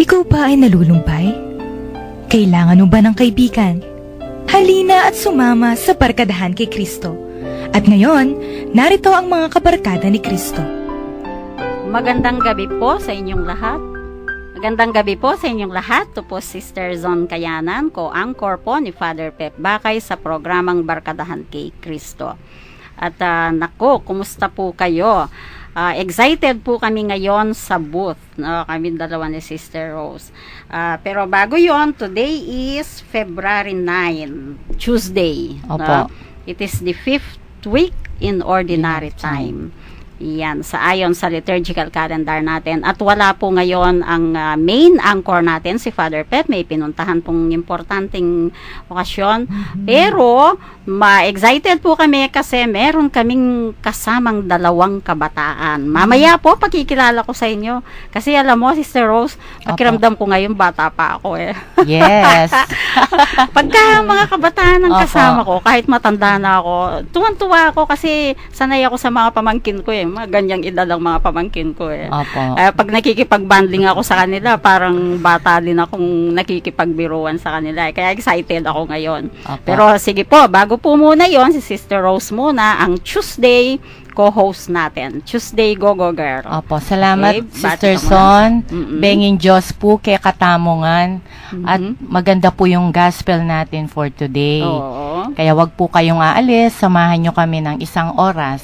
Ikaw ba ay nalulumpay? Kailangan mo ba ng kaibigan? Halina at sumama sa barkadahan kay Kristo. At ngayon, narito ang mga kabarkada ni Kristo. Magandang gabi po sa inyong lahat. Magandang gabi po sa inyong lahat. Ito po Sister Zon Kayanan, co-anchor po ni Father Pep Bakay sa programang Barkadahan kay Kristo. At nako, kumusta po kayo? Excited po kami ngayon sa booth, no? Kami dalawa ni Sister Rose. Pero bago yon, today is February 9, Tuesday. Opo. No? It is the 5th week in ordinary time. Yan, ayon sa liturgical calendar natin. At wala po ngayon ang main anchor natin, si Father Pep. May pinuntahan pong importanteng okasyon. Pero, ma-excited po kami kasi meron kaming kasamang dalawang kabataan. Mamaya po, pakikilala ko sa inyo. Kasi alam mo, Sister Rose, pakiramdam ko ngayon, bata pa ako eh. Yes. Pagka mga kabataan ang kasama ko, kahit matanda na ako, tuwan-tuwa ako kasi sanay ako sa mga pamangkin ko eh. Mga ganyang edad ang mga pamangkin ko eh. Opo. Pag nakikipag-bonding ako sa kanila, parang bata din akong nakikipagbiruan sa kanila. Kaya excited ako ngayon. Opo. Pero sige po, bago po muna yon, si Sister Rose muna, ang Tuesday co-host natin. Tuesday Go-Go Girl. Opo, salamat Okay, Sister bati ka Son. Mm-mm. Benging Diyos po kay Katamongan. At maganda po yung gospel natin for today. Oo. Kaya wag po kayong aalis. Samahan nyo kami ng 1 oras.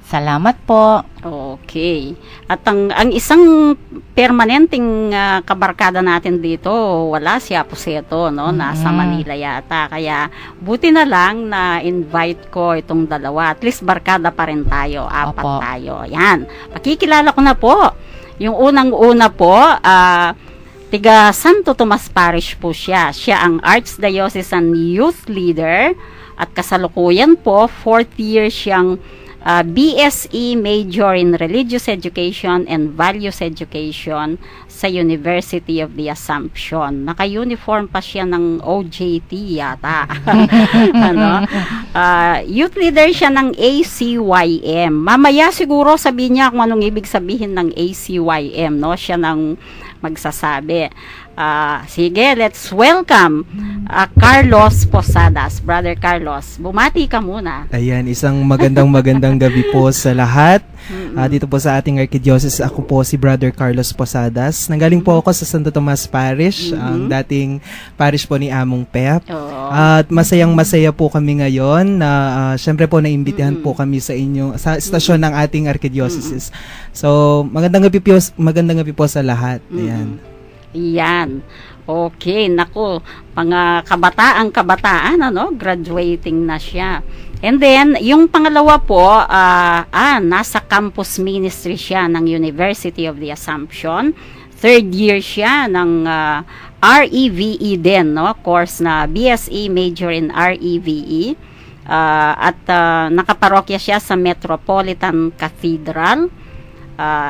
Salamat po. Okay. At ang isang permanenteng kabarkada natin dito, wala si Aposeto, no? Nasa Manila yata. Kaya buti na lang na invite ko itong dalawa. At least barkada pa rin tayo. 4 Opo. tayo. Yan. Pakikilala ko na po. Yung unang-una po, tiga Santo Tomas Parish po siya. Siya ang Archdiocesan Youth Leader. At kasalukuyan po, 4th year siyang BSE Major in Religious Education and Values Education sa University of the Assumption. Naka-uniform pa siya ng OJT yata. Ano? Youth leader siya ng ACYM. Mamaya siguro sabihin niya kung anong ibig sabihin ng ACYM, no? Siya nang magsasabi. Sige, let's welcome Carlos Posadas. Brother Carlos, bumati ka muna. Ayan, isang magandang gabi po sa lahat. Dito po sa ating Archdiocese, ako po si Brother Carlos Posadas. Nanggaling po ako sa Santo Tomas Parish, ang dating parish po ni Among Pep. Oo. At masayang-masaya po kami ngayon na syempre po naimbitahan po kami sa inyo sa estasyon ng ating Archdiocese. So, magandang gabi po sa lahat. Ayan. Yan. Okay, naku, kabataan, ano, graduating na siya. And then, yung pangalawa po, nasa campus ministry siya ng University of the Assumption. 3rd year siya ng REVE din, no? Course na BSE Major in REVE. At nakaparokya siya sa Metropolitan Cathedral.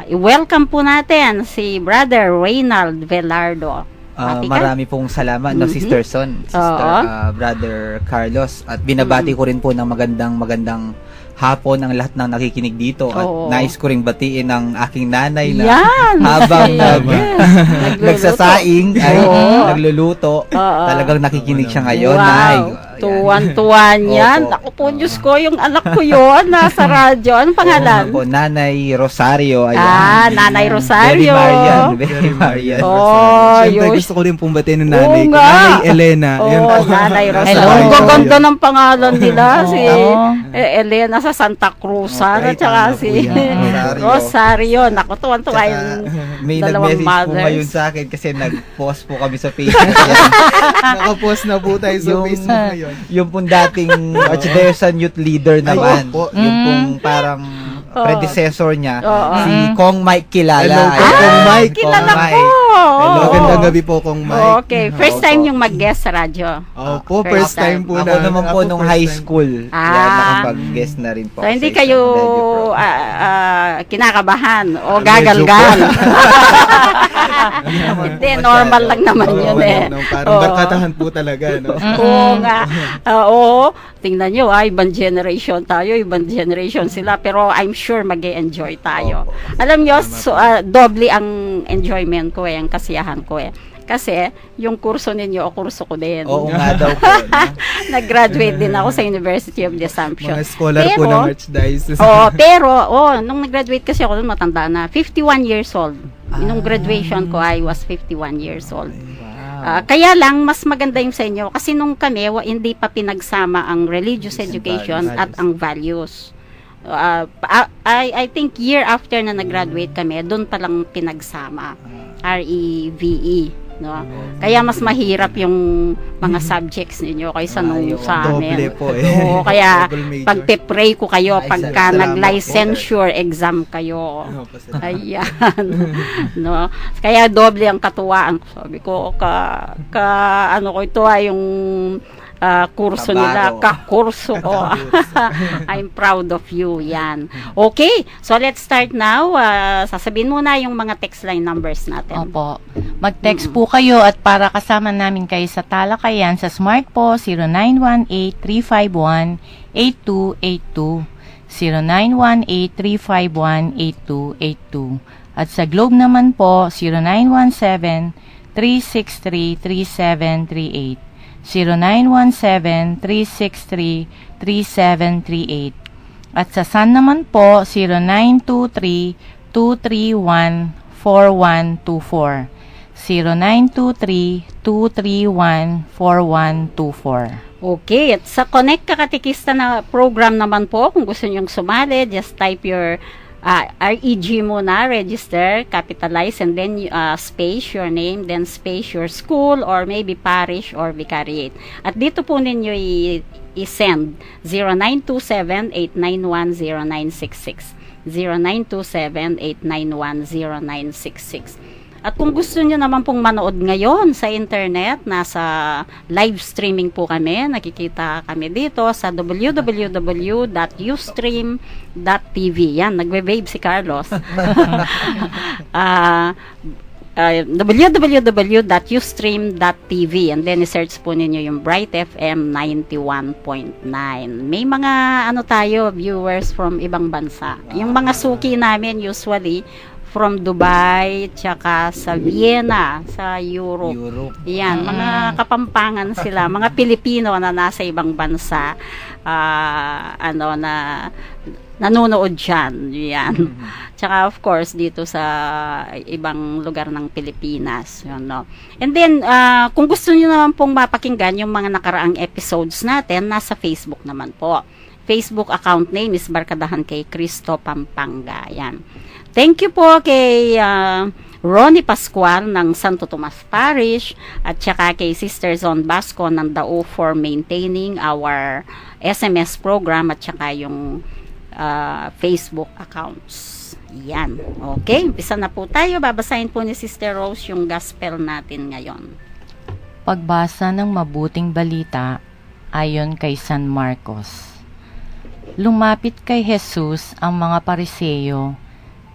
I-welcome po natin si Brother Reynald Velardo. Mati ka? Marami pong salamat, no, Sister Son, Sister Brother Carlos. At binabati ko rin po ng magandang hapon ang lahat ng nakikinig dito. At Oo. nais ko ring batiin ng aking nanay na Yan! habang Nagluluto. nagsasaing ay Oo. nagluluto. Oo. Talagang nakikinig siya ngayon, Wow. Nay. Tuwan-tuwa niyan. Opo. Ako po, Diyos ko, yung anak ko yun, nasa radyo. Anong pangalan? Po, Nanay Rosario. Ayan. Nanay Rosario. Very Marian. Oh, Siyempre, yun. gusto ko rin pong batiin ng nanay Oo ko. nga. Nanay Elena. Ayan po. Nanay Rosario. Hello. Ang gaganda ng pangalan nila. Si Oo. Elena sa Santa Cruz. Okay, At saka tama po si yan. Rosario. Naku, tuwan-tuwa Tsaka, yung may dalawang nag-message po mothers. ngayon sa akin kasi nag-post po kami sa Facebook. Nakapost na po tayo sa Facebook ngayon. Yung pong dating Archdiocese Youth Leader naman. opo. Yung pong parang predecessor niya, Oo. si Kong Mike Kilala. Hello po, Kong Mike. Kilala Kong ko. Mike. Magandang gabi po, Kong Mike. Okay, first time yung mag-guest sa radyo. Opo, First first time po Ako naman po nung first high time. school. Ah. Yan, nakapag-guest na rin po. So, hindi sa kayo isang radio program. kinakabahan o Medyo gagalgal. Hindi, normal lang naman Oo, yun eh. no, parang Oo. barkadahan po talaga, no? Oo nga. Oo. Tingnan nyo, ibang generation tayo, ibang generation sila. Pero I'm sure mag-e-enjoy tayo. Opo. Alam nyo, doble ang enjoyment ko ang kasiyahan ko Kasi, yung kurso ninyo o kurso ko din. Oo nga daw po. No? Nag-graduate din ako sa University of the Assumption. Mga scholar po ng Archdiocese. Pero, nung nag-graduate kasi ako, matanda na, 51 years old. Nung graduation ko, I was 51 years old. Wow. Kaya lang, mas maganda yung sa inyo. Kasi nung kami, hindi pa pinagsama ang religious education at ang values. I think year after na nag-graduate kami, doon pa lang pinagsama. REVE. No? Kaya mas mahirap yung mga subjects ninyo kaysa nung sa Doble amin. po eh. Oo, kaya Double major. pagpe-pray ko kayo Ay, pagka salamat nag-licensure exam kayo. Opo, salamat. Ayan. No? Kaya doble ang katuwaan. Sabi ko, ano ko ito ay yung kurso nila, Kabaro. kakurso ko. I'm proud of you. Yan. Okay, so let's start now. Sasabihin muna yung mga text line numbers natin. Opo. Mag-text po kayo at para kasama namin kayo sa talakayan sa Smart po, 0918-351-8282. 0918-351-8282. At sa Globe naman po, 0917-363-3738. 0917-363-3738. At sa Sun naman po, 0923-231-4124. 0923-231-4124. Okay, at sa Connect Kakatikista na program naman po, kung gusto nyong sumali, just type your REG muna, register, capitalize, and then space your name, then space your school, or maybe parish or vicariate. At dito po ninyo i-send 0927-891-0966. 0927-891-0966. At kung gusto nyo naman pong manood ngayon sa internet, nasa live streaming po kami. Nakikita kami dito sa www.ustream.tv. Yan, nagwe-wave si Carlos. www.ustream.tv, and then i-search po ninyo yung Bright FM 91.9. May mga tayo, viewers from ibang bansa. Yung mga suki namin usually from Dubai, tsaka sa Vienna, sa Europe. Yan, mga kapampangan sila, mga Pilipino na nasa ibang bansa, na nanonood dyan. Yan. Tsaka of course, dito sa ibang lugar ng Pilipinas. Yun, no? And then, kung gusto niyo naman pong mapakinggan yung mga nakaraang episodes natin, nasa Facebook naman po. Facebook account name is Barkadahan kay Cristo Pampanga. Yan. Thank you po kay Ronnie Pascual ng Santo Tomas Parish at saka kay Sister Zon Basco ng Dao for maintaining our SMS program at saka yung Facebook accounts. Yan. Okay, umpisa na po tayo. Babasahin po ni Sister Rose yung gospel natin ngayon. Pagbasa ng mabuting balita ayon kay San Marcos. Lumapit kay Jesus ang mga Pariseyo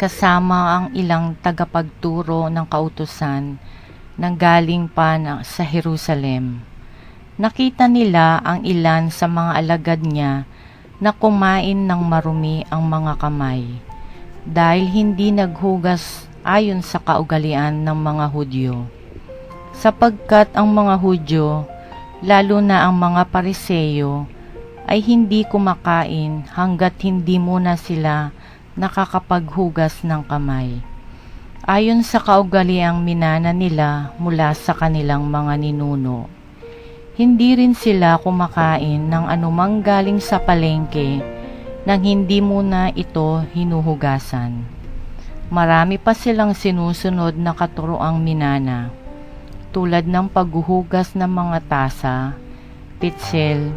kasama ang ilang tagapagturo ng kautusan nang galing pa sa Jerusalem. Nakita nila ang ilan sa mga alagad niya na kumain ng marumi ang mga kamay dahil hindi naghugas ayon sa kaugalian ng mga Hudyo. Sapagkat ang mga Hudyo, lalo na ang mga Pariseyo, ay hindi kumakain hanggat hindi muna sila nakakapaghugas ng kamay. Ayon sa kaugaliang minana nila mula sa kanilang mga ninuno. Hindi rin sila kumakain ng anumang galing sa palengke nang hindi muna ito hinuhugasan. Marami pa silang sinusunod na katuroang minana, tulad ng paghuhugas ng mga tasa, pitsel,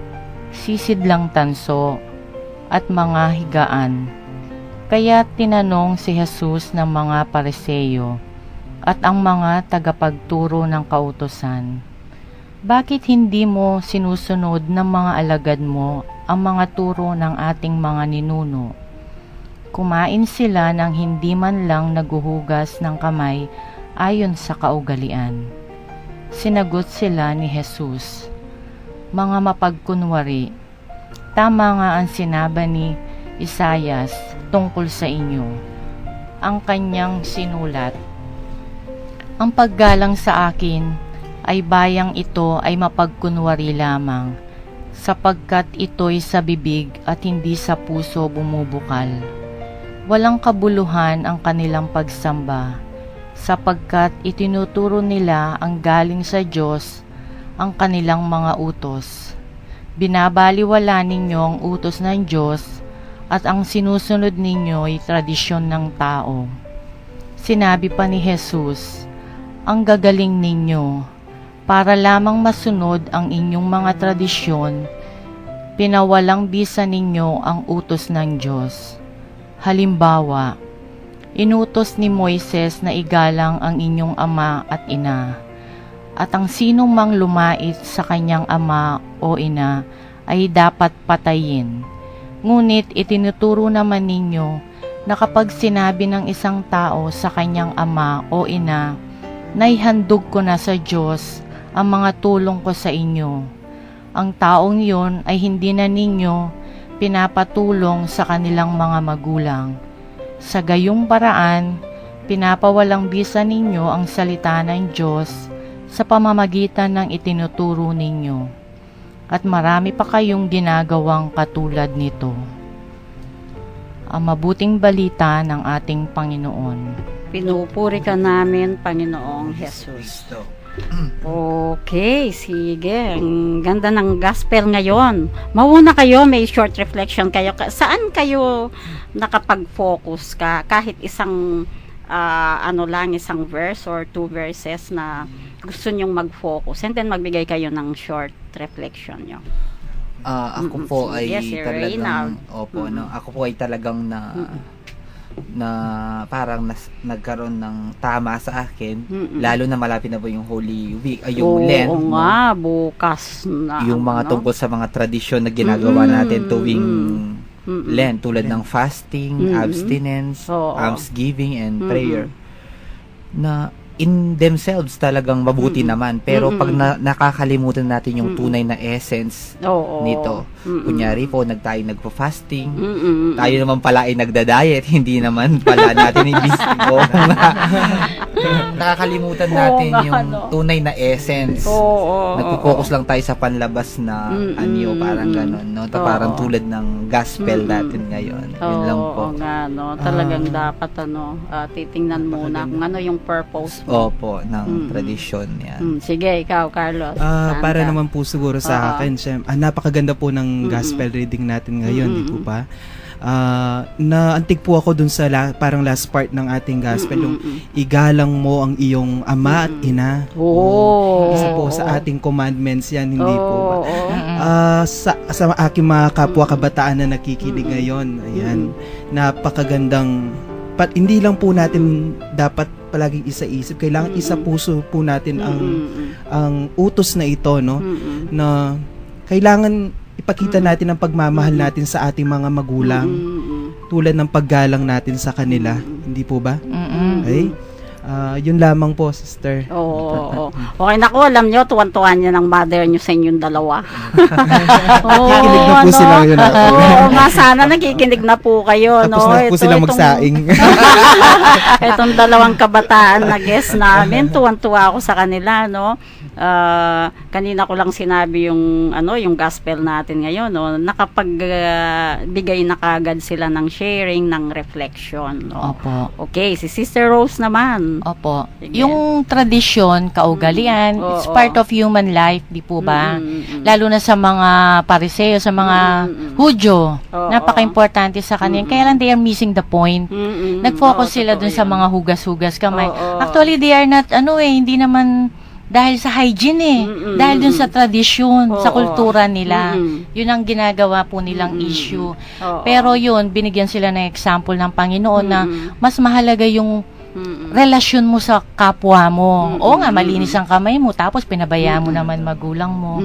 sisidlang tanso, at mga higaan. Kaya tinanong si Jesus ng mga Pariseyo at ang mga tagapagturo ng kautusan, bakit hindi mo sinusunod ng mga alagad mo ang mga turo ng ating mga ninuno? Kumain sila ng hindi man lang naguhugas ng kamay ayon sa kaugalian. Sinagot sila ni Jesus, "Mga mapagkunwari, tama nga ang sinabi ni Isayas tungkol sa inyo. Ang kanyang sinulat, ang paggalang sa akin ay bayang ito ay mapagkunwari lamang, sapagkat ito'y sa bibig at hindi sa puso bumubukal. Walang kabuluhan ang kanilang pagsamba, sapagkat itinuturo nila ang galing sa Diyos ang kanilang mga utos. Binabaliwala ninyo ang utos ng Diyos at ang sinusunod ninyo ay tradisyon ng tao." Sinabi pa ni Jesus, "Ang gagaling ninyo, para lamang masunod ang inyong mga tradisyon, pinawalang bisa ninyo ang utos ng Diyos. Halimbawa, inutos ni Moises na igalang ang inyong ama at ina, at ang sinong mang lumait sa kanyang ama o ina ay dapat patayin. Ngunit itinuturo naman ninyo na kapag sinabi ng isang tao sa kanyang ama o ina, naihandog ko na sa Diyos ang mga tulong ko sa inyo, ang taong yon ay hindi na ninyo pinapatulong sa kanilang mga magulang. Sa gayong paraan, pinapawalang bisa ninyo ang salita ng Diyos sa pamamagitan ng itinuturo ninyo. At marami pa kayong ginagawang katulad nito." Ang mabuting balita ng ating Panginoon. Pinupuri ka namin, Panginoong Jesus. Okay, sige. Ang ganda ng gospel ngayon. Mauna kayo, may short reflection kayo. Saan kayo nakapag-focus ka? Kahit isang isang verse or 2 verses na gusto nyong mag-focus, and then magbigay kayo ng short reflection nyo. Ako po ay Yes, Sir talagang Reynald. no, ako po ay talagang parang nagkaroon ng tama sa akin, lalo na malapit na po yung Holy Week, yung Lent, Oo nga, bukas na. yung mga tungkol sa mga tradisyon na ginagawa natin tuwing Lent, tulad ng fasting, abstinence, Oo. almsgiving, and prayer, na in themselves talagang mabuti naman, pero pag nakakalimutan natin yung tunay na essence Oo. nito, kunyari po nagpo-fasting, tayo naman pala ay nagda-diet, hindi naman pala natin ibisigo. Nakakalimutan natin Oo nga, yung no? tunay na essence. Oo. Nagpo-focus lang tayo sa panlabas na anyo, parang gano'n, no? Oo. Parang tulad ng gospel natin ngayon. Yun lang po. Oo nga, no? Talagang dapat, titingnan muna kung ano yung purpose mo. Opo, ng tradisyon yan. Sige, ikaw, Carlos. Para Santa. naman po siguro sa akin, napakaganda po ng gospel reading natin ngayon, di po ba? Naantig po ako dun sa parang last part ng ating gospel, yung igalang mo ang iyong ama at ina. Oo. Isa po sa ating commandments yan, hindi po ba? Oo. Sa aking mga kapwa kabataan na nakikinig ngayon, ayan, napakagandang hindi lang po natin dapat palaging isa-isip, kailangan isa puso po natin ang utos na ito, no? Na kailangan ipakita natin ang pagmamahal natin sa ating mga magulang, tulad ng paggalang natin sa kanila, hindi po ba? Okay? Yun lamang po, sister. Oo. Okay, naku, alam nyo, tuwan-tuwan niya ng mother nyo sa inyong dalawa. Nakikinig na po sila ngayon. Oo, nga sana nakikinig na po kayo. Tapos na po sila magsaing. Itong dalawang kabataan na guest namin, tuwan-tuwa ako sa kanila, no? Kanina ko lang sinabi yung gospel natin ngayon, no? Nakapagbigay na kagad sila ng sharing, ng reflection, no? Opo. Okay, si Sister Rose naman. Opo. Sige. Yung tradisyon, kaugalian, it's part of human life, di po ba? Lalo na sa mga Pariseo, sa mga Hudyo. Napaka-importante sa kanila. Kaya lang they are missing the point. Nag-focus sila dun sa mga hugas-hugas kamay. Actually, they are not, hindi naman dahil sa hygiene dahil dun sa tradisyon, sa kultura nila. Yun ang ginagawa po nilang issue. Pero yun, binigyan sila ng example ng Panginoon na mas mahalaga yung relasyon mo sa kapwa mo. Oo nga, malinis ang kamay mo, tapos pinabayaan mo naman magulang mo.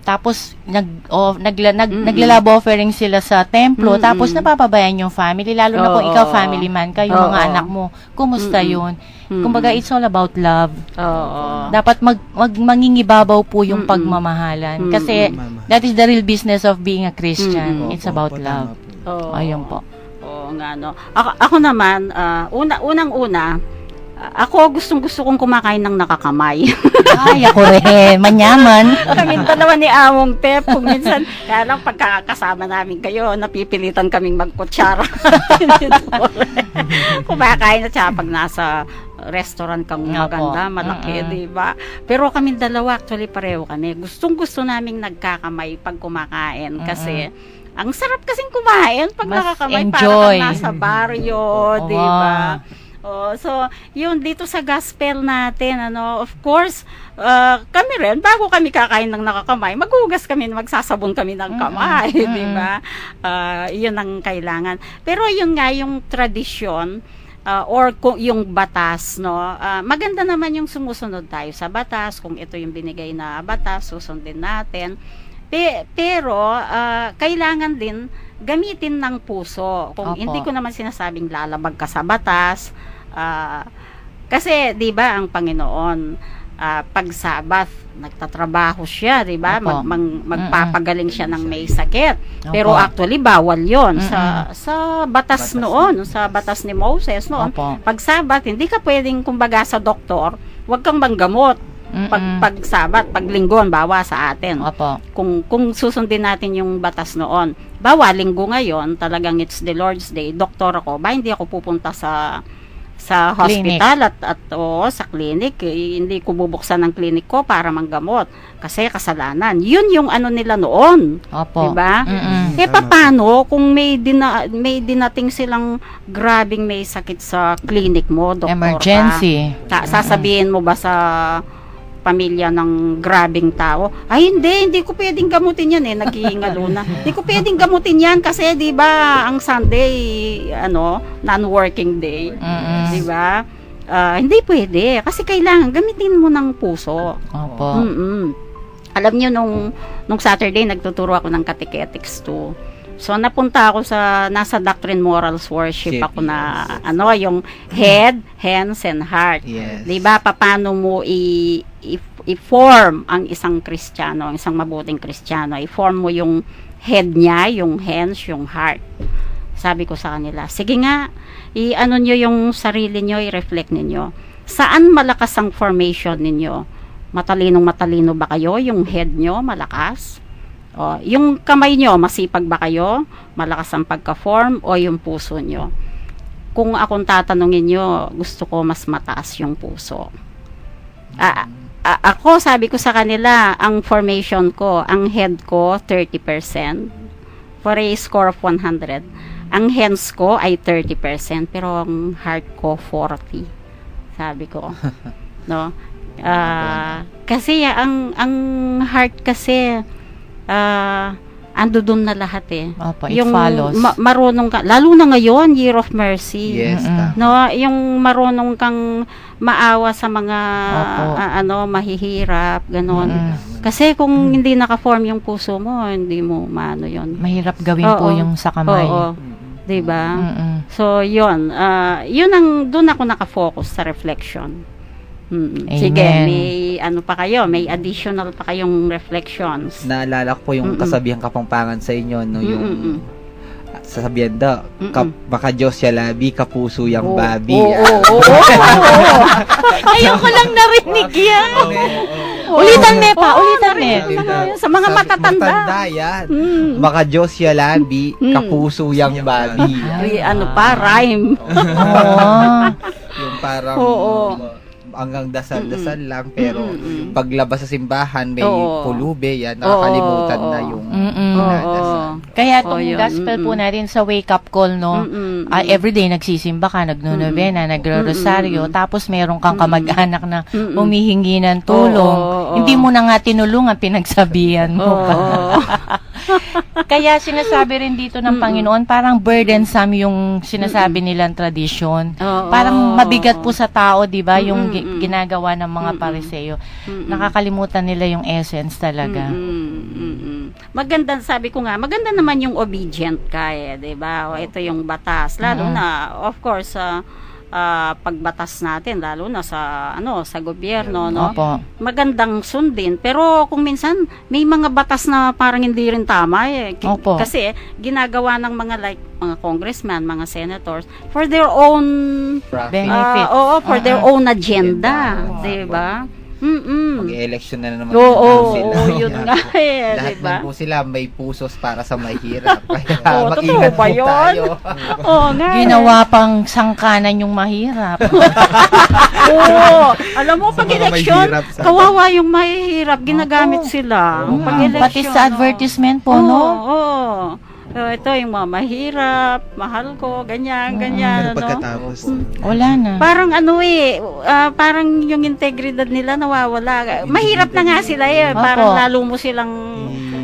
Tapos naglalab offering sila sa templo, tapos napapabayaan yung family, lalo na kung ikaw family man ka, yung mga anak mo, kumusta yun? Kumbaga, it's all about love. Dapat mangingibabaw po yung pagmamahalan. Kasi that is the real business of being a Christian. It's about love. Ayun po. Oo nga, no. Ako naman, unang-una, ako gustong-gusto kong kumakain ng nakakamay. Ay, ako rin. Manyaman. Kaming dalawa ni Among Pep, kung minsan, kaya lang pagkakasama namin kayo, napipilitan kaming magkutsara. Kumakain at saka pag nasa restaurant kang maganda, malaki, di ba? Pero kaming dalawa, actually pareho kami. Gustong-gusto naming nagkakamay pag kumakain kasi ang sarap kasing kumain pag Mas nakakamay, enjoy. parang nasa baryo, di ba? So, yun dito sa gospel natin, of course, kami rin, bago kami kakain ng nakakamay, maghugas kami, magsasabon kami ng kamay, di ba? Yun ang kailangan. Pero yun nga, yung tradisyon, or kung yung batas, maganda naman yung sumusunod tayo sa batas, kung ito yung binigay na batas, susundin natin. Pero, kailangan din gamitin ng puso. Kung hindi ko naman sinasabing lalabag ka sa batas, kasi 'di ba ang Panginoon, pag Sabbath nagtatrabaho siya, 'di ba? Magpapagaling siya ng may sakit. Pero actually bawal 'yon sa batas noon, sa batas ni Moses noon. Pag Sabbath hindi ka pwedeng kumbaga sa doktor, huwag kang manggamot. Pag Sabat, pag Linggo, bawa sa atin. Kung susundin natin yung batas noon. Bawa, Linggo ngayon, talagang it's the Lord's Day. Doktor ako, hindi ako pupunta sa hospital at sa clinic. Hindi ko bubuksan ng clinic ko para manggamot. Kasi kasalanan. Yun yung ano nila noon. Diba? Paano kung may dinating silang grabing may sakit sa clinic mo, doktor emergency. Sasabihin mo ba sa pamilya ng grabing tao, ay hindi ko pwedeng gamutin yan naghihingalo na. Hindi ko pwedeng gamutin yan kasi 'di ba ang Sunday non-working day. 'Di ba? Hindi pwede kasi kailangan gamitin mo ng puso. Alam niyo nung Saturday nagtuturo ako ng catechetics too. So napunta ako nasa Doctrine Morals Worship ako na yung head, hands and heart. Yes. 'Di ba paano mo i-form ang isang Kristiyano, ang isang mabuting Kristiyano? I-form mo yung head niya, yung hands, yung heart. Sabi ko sa kanila, sige nga, i-ano niyo yung sarili niyo, i-reflect niyo. Saan malakas ang formation ninyo? Matalino ba kayo? Yung head niyo malakas? Yung kamay nyo, masipag ba kayo? Malakas ang pagka-form o yung puso nyo? Kung akong tatanungin nyo, gusto ko mas mataas yung puso. Ako, sabi ko sa kanila, ang formation ko, ang head ko, 30%. For a score of 100. Ang hands ko ay 30%, pero ang heart ko, 40. Sabi ko. No? Kasi, ang heart kasi, ando doon na lahat it follows. Marunong ka, lalo na ngayon, Year of Mercy. Yes. Yung marunong kang maawa sa mga mahihirap, ganon. Kasi kung hindi naka-form yung puso mo, hindi mo maano yon. Mahirap gawin po yung sa kamay. Diba? So, yun. Yun doon ako nakafocus sa reflection. Sige, may may additional pa kayong reflections. Naalala ko po yung kasabihang Kapampangan sa inyo, yung sasabihan daw, baka Diyos yalabi, kapuso yang babi. Ayoko lang narinig yan. Ulitan Sa mga matatanda yan. Baka Diyos yalabi, kapuso yang babi. Rhyme. Yung parang hanggang dasal-dasal lang, pero paglabas sa simbahan may pulube, yan nakakalimutan na yung Kaya itong gospel po natin sa wake up call, everyday nagsisimba ka, nagno-novena, nagro-rosaryo, tapos meron kang kamag-anak na humihingi ng tulong. Hindi mo na nga tinulungan, pinagsabihan mo pa. Kaya sinasabi rin dito ng Panginoon, parang burdensome yung sinasabi nilang tradisyon. Oo. Parang mabigat po sa tao, di ba, yung ginagawa ng mga Mm-mm. Pariseo. Nakakalimutan nila yung essence talaga. Maganda, sabi ko nga, maganda naman yung obedient ka di ba? O, ito yung batas. Lalo na, of course, pagbatas natin, lalo na sa gobyerno, no? Opo. Magandang sundin. Pero kung minsan, may mga batas na parang hindi rin tama Opo. Kasi, ginagawa ng mga congressman, mga senators, for their own Benefit. for their own agenda, di ba? Mag-election na naman Yun nga Lahat di ba? na po sila may pusos para sa mahirap. Kaya Totoo mag-ingat ba po yun? tayo. Nga Ginawa pang sangkanan yung mahirap. alam mo, pag Sa mga election, mahirap sa- kawawa yung mahihirap, ginagamit sila. Pag election, Pati sa advertisement po, no? Ito yung mga mahirap, mahal ko, ganyan, Pero ano. pagkatapos, Wala na. Parang parang yung integridad nila nawawala. Mahirap na nga sila Opo. Parang lalo mo silang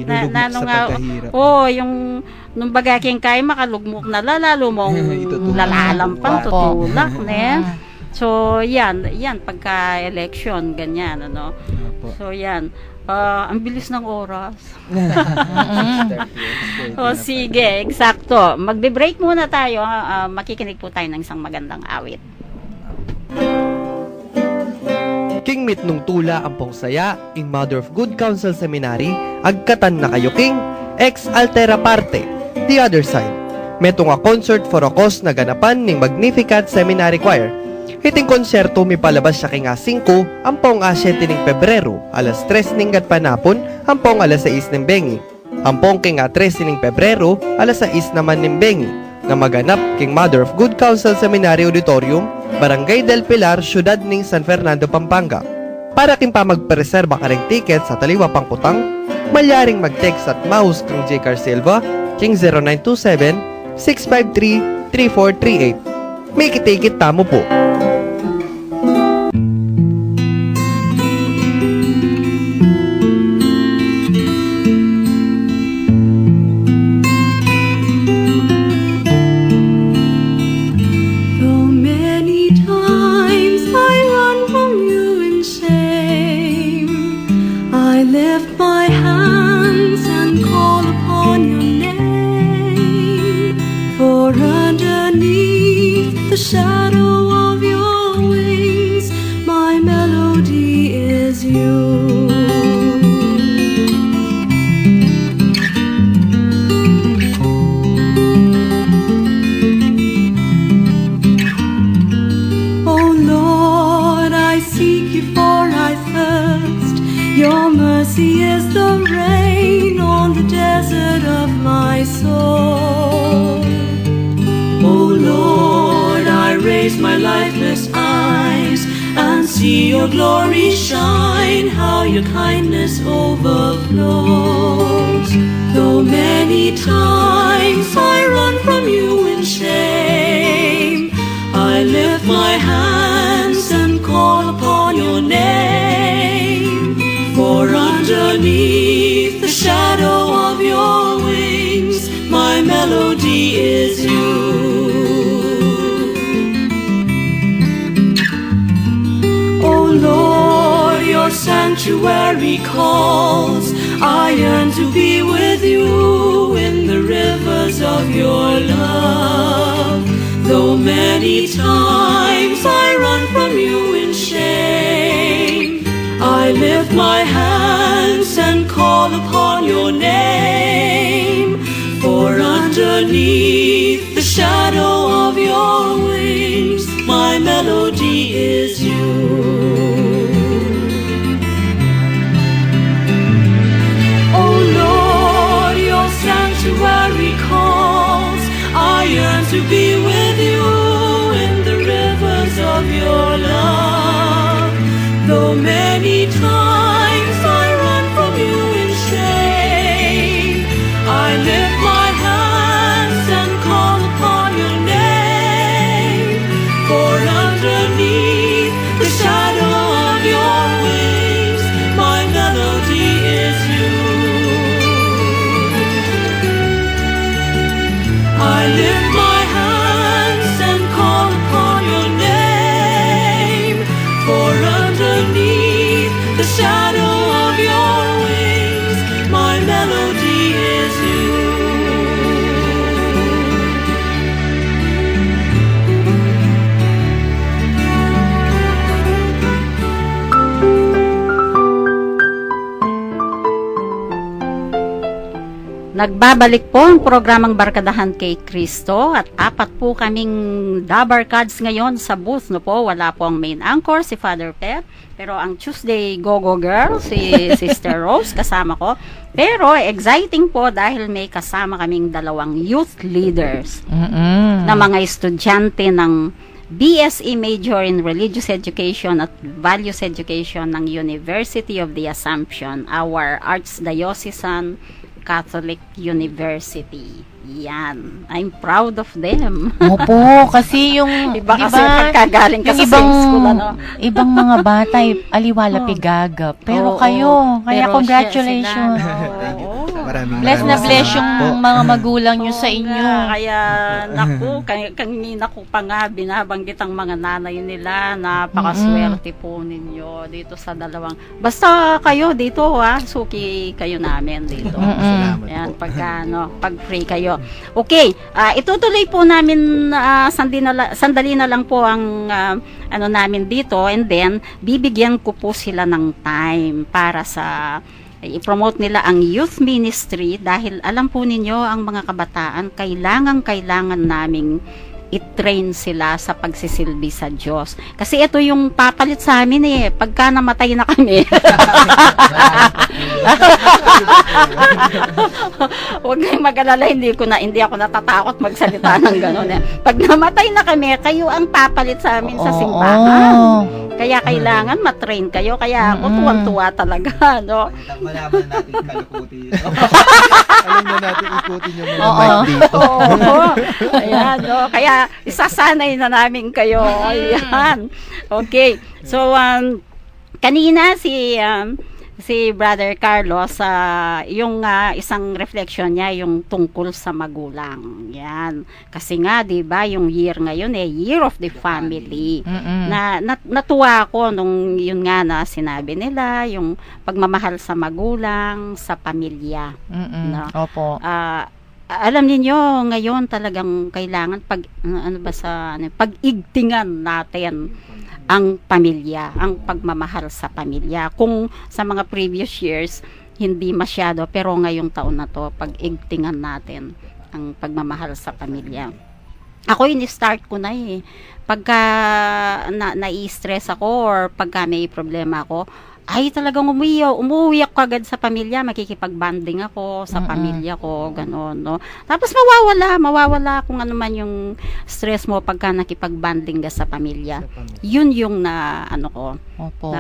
ilulugmok sa pagkahirap. yung nung bagaking kay makalugmok na lalo mong Itutulak. lalalampan, Opo. tutulak, ne? So, yan, pagka-election, ganyan, ano. Opo. So, yan. Ang bilis ng oras. Sige, eksakto. Magbe-break muna tayo. Makikinig po tayo ng isang magandang awit. King mit nung tula ampong saya, ing Mother of Good Counsel Seminary, agkatan na kayo king, ex altera parte, the other side. Metong a concert for a cause na ganapan ning Magnificat Seminary Choir. Hiting konserto mi palabas siya king 5, ampong 7 ning Pebrero, alas 3 ning gatpanapon, ampong alas 6 ning bengi. Ampong king 13 ning Pebrero, alas 6 naman ning bengi, na maganap king Mother of Good Counsel Seminary Auditorium, Barangay del Pilar, Syudad ning San Fernando, Pampanga. Para king pa magpreserba ka ring ticket sa taliwa pang putang, malyaring mag-text at mouse kang J. Car Silva, king 0927-653-3438. May kitikit tamo po. Though many times I run from you in shame, I lift my hands and call upon your name. For underneath the shadow of your wings, my melody is you. Oh Lord, I seek you for I thirst. Your mercy is the rain on the desert of my soul. Oh Lord, I raise my lifeless eyes and see your glory shine, how your kindness overflows. Though many times I run from you in shame, I lift my hands and call upon your name. For underneath the shadow of your wings, my melody is you. Oh Lord, your sanctuary calls. I yearn to be with you in the rivers of your love. Though many times I run from you in shame, I lift my hands and call upon your name. For underneath the shadow of your wings, my melody is you. Oh Lord, your sanctuary calls. I yearn to be with you in the rivers of your love. Though many times I run from you in shame, I lift my hands and call upon your name. For underneath the shadow of your wings, my melody is you. Nagbabalik po ang programang Barkadahan kay Kristo at 4 po kaming Dabarkads ngayon sa booth, no po. Wala po ang main anchor, si Father Pep, pero ang Tuesday Go-Go Girl, si Sister Rose, kasama ko. Pero exciting po dahil may kasama kaming 2 youth leaders na mga estudyante ng BSE Major in Religious Education at Values Education ng University of the Assumption, our Archdiocesan Catholic University. Yan. I'm proud of them. Opo, kasi yung, Iba di kasi ba, pagkagaling ka yung sa same school, ano? ibang mga bata, aliwala pigagap. Pero Oo, kayo, kaya pero congratulations. Oo. Maraming Bless na maraming bless salamat yung po. mga magulang nyo sa Oo inyo. nga, kaya, naku, kanina ko pa nga binabanggit ang mga nanay nila. Napakaswerte po ninyo dito sa 2. Basta kayo dito, suki kayo namin dito. Salamat Ayan, po. pag free kayo. Okay, itutuloy po namin, sandali na lang po ang ano namin dito, and then bibigyan ko po sila ng time para sa i-promote nila ang youth ministry dahil alam po ninyo ang mga kabataan kailangan naming i-train sila sa pagsisilbi sa Diyos. Kasi ito yung papalit sa amin pagka namatay na kami. Huwag kayong mag-alala, hindi ako natatakot magsalita ng gano'n. Pag namatay na kami, kayo ang papalit sa amin sa simbahan. Kaya kailangan matrain kayo. Kaya ako tuwang-tuwa talaga, no? Malaman natin kalukutin. Alam na natin ikutin yung mga Oo. mic dito. Oo. Ayan, no? Kaya isasanay na namin kayo. Ayan. Okay. So, kanina si Brother Carlos, yung isang reflection niya, yung tungkol sa magulang. Yan. Kasi nga, di ba, yung year ngayon, Year of the Family. Natuwa ako nung yun nga na sinabi nila, yung pagmamahal sa magulang, sa pamilya. No? Opo. Alam niyo ngayon talagang kailangan pag-igtingan natin ang pamilya, ang pagmamahal sa pamilya. Kung sa mga previous years hindi masyado, pero ngayong taon na to pag-igtingan natin ang pagmamahal sa pamilya. Ako ini-start ko na pagka na-stress ako or pagka may problema ako, ay talagang umuwi ako agad sa pamilya, makikipag-bonding ako sa pamilya ko, gano'n, no? Tapos mawawala kung ano man yung stress mo pagka nakipag-bonding ka sa pamilya. Yun yung Opo.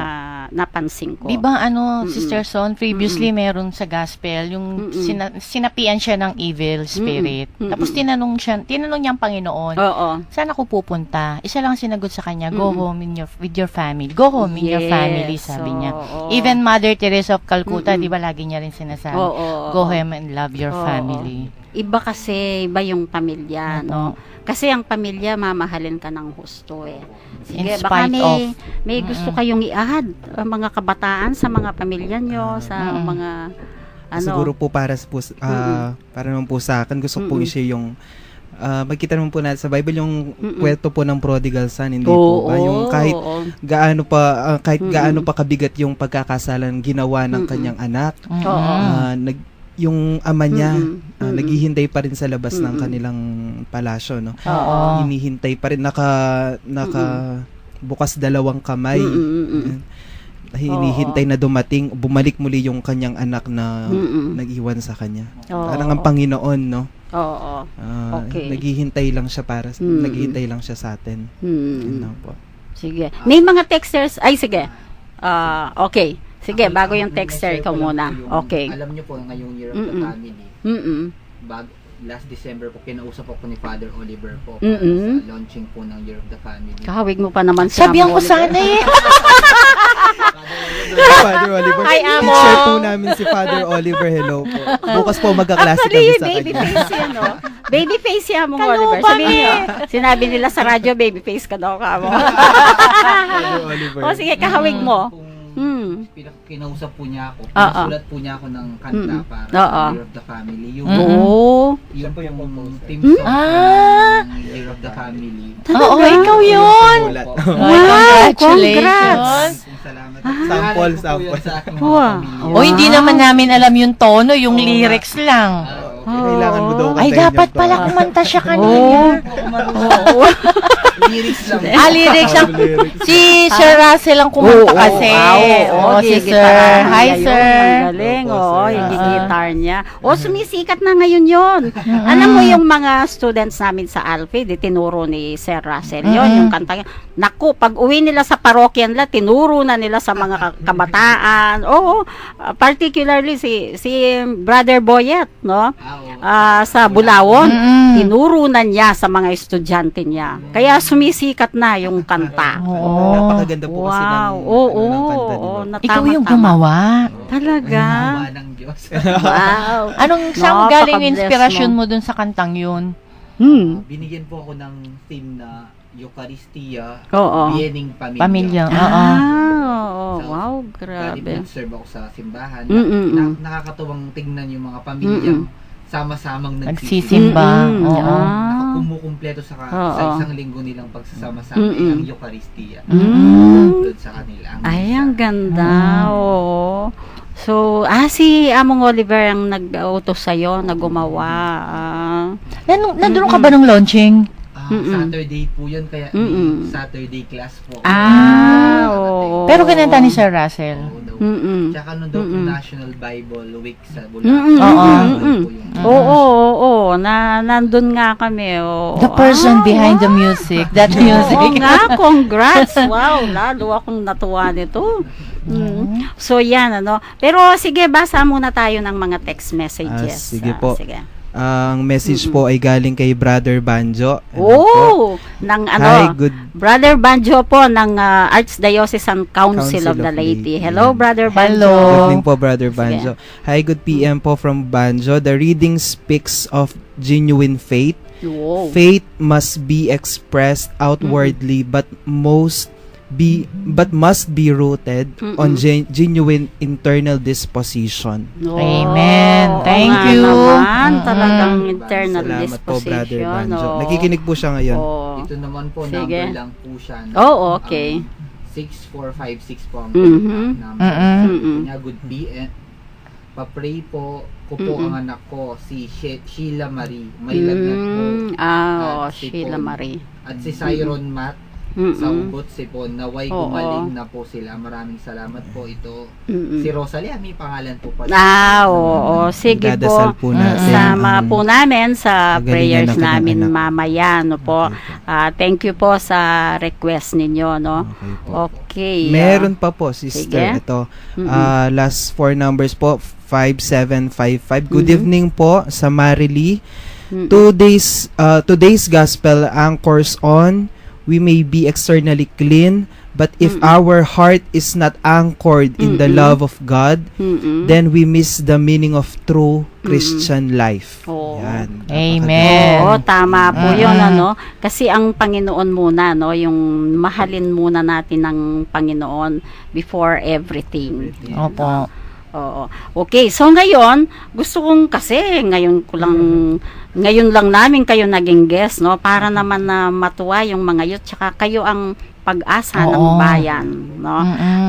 napansin ko. Di ba Sister Son, previously meron sa gospel, yung sinapian siya ng evil spirit. Tapos tinanong niya ang Panginoon, Oo. saan ako pupunta? Isa lang sinagot sa kanya, go home with your family. Go home in your family, sabi niya. Oo. Even Mother Teresa of Calcutta, di ba lagi niya rin sinasabi, Oo. go home and love your Oo. family. Iba kasi, iba yung pamilya, no? Kasi ang pamilya, mamahalin ka ng husto Sige, In baka spite may gusto kayong i-add, mga kabataan sa mga pamilya nyo, sa mga, Siguro po para naman po sa akin, gusto ko po i-share yung magkita naman po natin sa Bible yung kwento po ng prodigal son, hindi po ba? Yung kahit gaano pa kabigat yung pagkakasalan ginawa ng kanyang anak, yung ama niya naghihintay pa rin sa labas ng kanilang palasyo, no? Hinihintay pa rin, naka bukas 2 kamay. Hinihintay na bumalik muli yung kanyang anak na nag-iwan sa kanya. Parang ang Panginoon, no? Oo. Okay. Naghihintay lang siya naghihintay lang siya sa atin. Yun lang po. Sige. May mga texters, sige. Okay. Sige, bago yung texter, ikaw muna. Okay. Alam niyo po, ngayong Year of the Family, last December po, kinausap ako ni Father Oliver po sa launching po ng Year of the Family. Kahawig mo pa naman si Sabihan Amo ko sana Father Oliver. Hi, Amo. I-share po namin si Father Oliver. Hello po. Bukas po magkaklase kami sa baby kanya. face yan, no? Baby face yan mo, Oliver. Sabihin niyo, sinabi nila sa radyo, baby face ka daw ka mo. Father Oliver. O sige, kahawig mo. Kung kinausap po niya ako, Oo. pinasulat po niya ako ng kanta para Oo. sa Year of the Family. Yung Oo. yun po yung team song ng Year of the Family. Oo, ikaw yun! Sulat. Ay, Congrats! congratulations! Salamat. Sample, Sample. sample. Sa aking mga Wow. pamilya. O, hindi naman namin alam yung tono, yung lyrics lang. Kailangan mo daw Ay, kantahin dapat yung pala tono. kumanta siya Oo. kanina. Lyrics lang. Lyrics lang. Si Sir Russell ang kumanta kasi. Oo, si Sir. Hi, Sir. Ang galing, Opo, oo, sir. yung guitar niya. O, sumisikat na ngayon yon. Alam mo yung mga students namin sa Alfie, tinuro ni Sir Russell yon, yung kanta niya. Naku, pag uwi nila sa parokya nila, tinuro na nila sa mga kabataan. Oo, particularly si Brother Boyet, no? Sa Bulawon, tinuro na niya sa mga estudyante niya. Kaya sumisikat na yung kanta. Napakaganda po kasi ng, Oo, ng kanta, di oo, ba? Ikaw yung tama. gumawa. Talaga? Awa ng Diyos. Wow. Anong saan galing yung Napaka-bless inspirasyon mo. mo dun sa kantang yun? Binigyan po ako ng theme na Eucharistia, Oo. Biening Pamilya. Pamilya. Oo. Oo, So, wow, Dati grabe. nag-serve ako sa simbahan. Mm-mm. Nakakatuwang tingnan yung mga pamilyang sama-samang Nagsisimba. Oo. Nakakumukumpleto sa Oo. isang linggo nilang pagsasama-sama Mm-mm. ang Eucharistia. Mm. Doon sa kanila. Ay, ang ganda. Oo. So, si Among Oliver ang nag-autos sa'yo, na gumawa. Nandun ka ba nung launching? Saturday po yun, kaya Mm-mm. may Saturday class po. Oo. Pero kinanta ni Sir Russell. Oo daw. Mm-mm. Tsaka nung daw po Mm-mm. National Bible Week sa Mm-mm. Bulacan. Oo. Mm-mm. Po yung- Oo, nandun nga kami. Oo. The person behind the music. That Oo music. nga, congrats. Wow, lalo akong natuwa nito. So yan, ano. Pero sige, basa muna tayo ng mga text messages. Sige po. Sige. Ang message po ay galing kay Brother Banjo. Ano po? Oh, ng Hi, ano, good Brother Banjo po ng Archdiocesan Council of the Laity. Hello, Yan. Brother Banjo. Hello. Good evening po, Brother Sige. Banjo. Hi, good PM po from Banjo. The reading speaks of genuine faith. Wow. Faith must be expressed outwardly but must be rooted on genuine internal disposition. Oh, Amen. Thank nga you. Naman, talagang internal Salamat po, Brother disposition. Banjo. Oo. Nakikinig po siya ngayon. Oo. Ito naman po, Sige. number lang po siya. Okay. 6456 po ang Mhm. number. Mm-mm. Sabi po niya, good PM. Pa-pray po ko po ang anak ko, si Sheila Marie. May lagnat po. At si Sheila Paul. Marie. At si Siron Matt sa Ubot Sipon. Naway Oo. gumaling na po sila. Maraming salamat po. Ito, Mm-mm. si Rosalie, may pangalan po pala. Oo. Sige Dadasal po. po natin. Sama po namin sa Kagalingan prayers ng kanyang namin anak. mamaya, no po. Okay po. Thank you po sa request ninyo, no. Okay po. Okay. Meron pa po, sister. Sige. Ito. Mm-mm. Last 4 numbers po, 5755. Good Mhm. evening po sa Marily. Mm-mm. Today's gospel anchors on we may be externally clean, but if our heart is not anchored in the Mm-mm. love of God, Mm-mm. then we miss the meaning of true Christian life. Oo. Yan. Amen. Oo, tama po Mm-mm. yun, ano. Kasi ang Panginoon muna, no, yung mahalin muna natin ng Panginoon before everything. Opo. Oo. Okay, so ngayon, gusto kong kasi ngayon lang namin kayo naging guest, no, para naman na matuwa yung mga youth, tsaka kayo ang pag-asa ng Oo. bayan, no. Mm-mm.